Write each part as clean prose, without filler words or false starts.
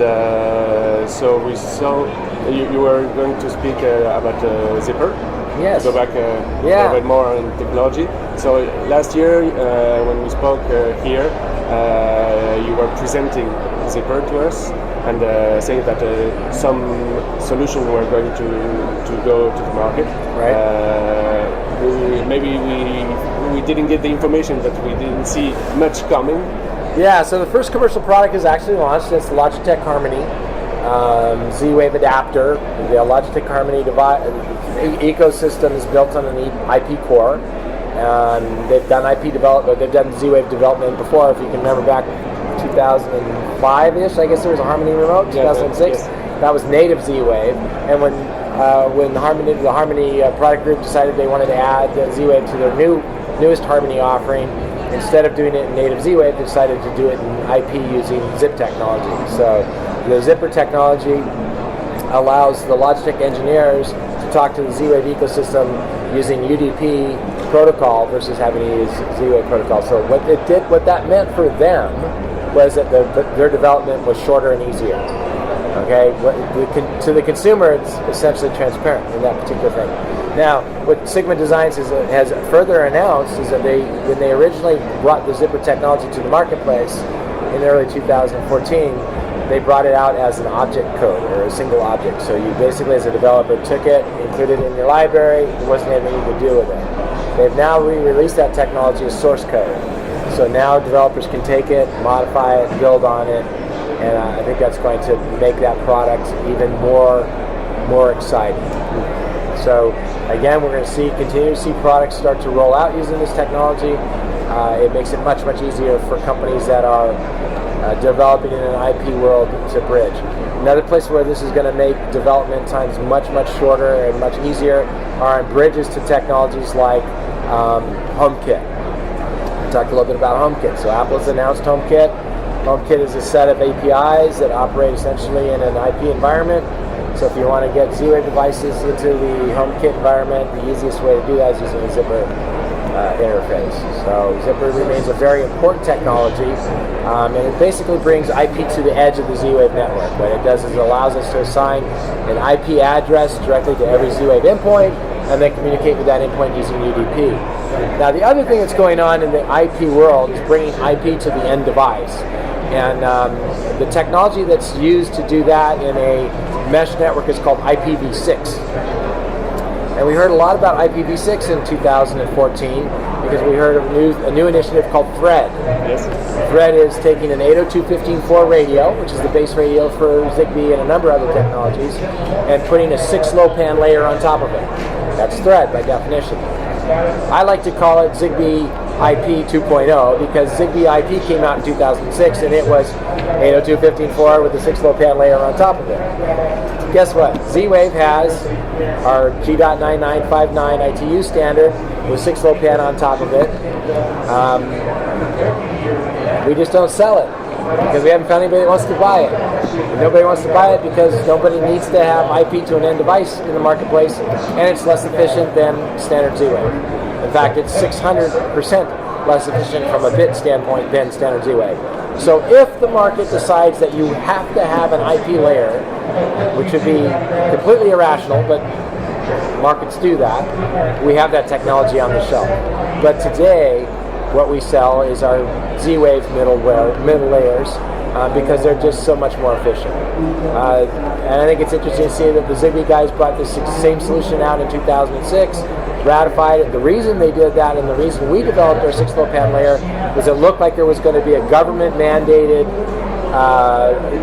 And so we saw you were going to speak about Zipper. Yes. Go back a little bit more on technology. So last year when we spoke here, you were presenting Zipper to us and saying that some solutions were going to go to the market. Right. Maybe we didn't get the information, but we didn't see much coming. Yeah, so the first commercial product is actually launched. It's the Logitech Harmony Z-Wave adapter. The Logitech Harmony ecosystem is built on an IP core. They've done IP development. They've done Z-Wave development before. If you can remember back 2005-ish, I guess there was a Harmony remote. 2006. Yes. That was native Z-Wave. And when the Harmony product group decided they wanted to add Z-Wave to their newest Harmony offering, instead of doing it in native Z-Wave, they decided to do it in IP using zip technology. So the zipper technology allows the Logitech engineers to talk to the Z-Wave ecosystem using UDP protocol versus having to use Z-Wave protocol. So what that meant for them was that their development was shorter and easier. Okay, to the consumer, it's essentially transparent in that particular thing. Now, what Sigma Designs has further announced is that when they originally brought the zipper technology to the marketplace in early 2014, they brought it out as an object code or a single object. So you basically, as a developer, took it, included it in your library. There wasn't anything you could do with it. They've now re-released that technology as source code. So now developers can take it, modify it, build on it. And I think that's going to make that product even more exciting. So again, we're going to continue to see products start to roll out using this technology. It makes it much easier for companies that are developing in an IP world to bridge. Another place where this is going to make development times much shorter and much easier are on bridges to technologies like HomeKIT. We talked a little bit about HomeKIt. So Apple's announced HomeKIt. HomeKIT is a set of APIs that operate essentially in an IP environment. So if you want to get Z-Wave devices into the HomeKIT environment, the easiest way to do that is using a Zipper interface. So Zipper remains a very important technology, and it basically brings IP to the edge of the Z-Wave network. What it does is it allows us to assign an IP address directly to every Z-Wave endpoint, and then communicate with that endpoint using UDP. Now, the other thing that's going on in the IP world is bringing IP to the end device. And the technology that's used to do that in a mesh network is called IPv6. And we heard a lot about IPv6 in 2014 because we heard of a new initiative called Thread. Yes. Thread is taking an 802.15.4 radio, which is the base radio for Zigbee and a number of other technologies, and putting a 6-low-pan layer on top of it. That's Thread by definition. I like to call it Zigbee IP 2.0 because Zigbee IP came out in 2006 and it was 802.15.4 with a 6-low-pan layer on top of it. Guess what? Z-Wave has our G.9959 ITU standard with 6-low-pan on top of it. We just don't sell it because we haven't found anybody that wants to buy it. And nobody wants to buy it because nobody needs to have IP to an end device in the marketplace, and it's less efficient than standard Z-Wave. In fact, it's 600% less efficient from a bit standpoint than standard Z-Wave. So if the market decides that you have to have an IP layer, which would be completely irrational, but markets do that, we have that technology on the shelf. But today, what we sell is our Z-Wave middle layers because they're just so much more efficient. And I think it's interesting to see that the Zigbee guys brought this same solution out in 2006, ratified it. The reason they did that and the reason we developed our 6-low-pan layer was it looked like there was going to be a government-mandated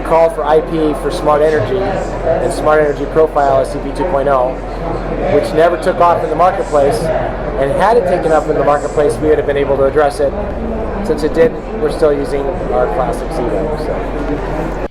call for IP for smart energy and smart energy profile SCP 2.0, which never took off in the marketplace. And had it taken up in the marketplace, we would have been able to address it. Since it didn't, we're still using our classic Z-Wave. So.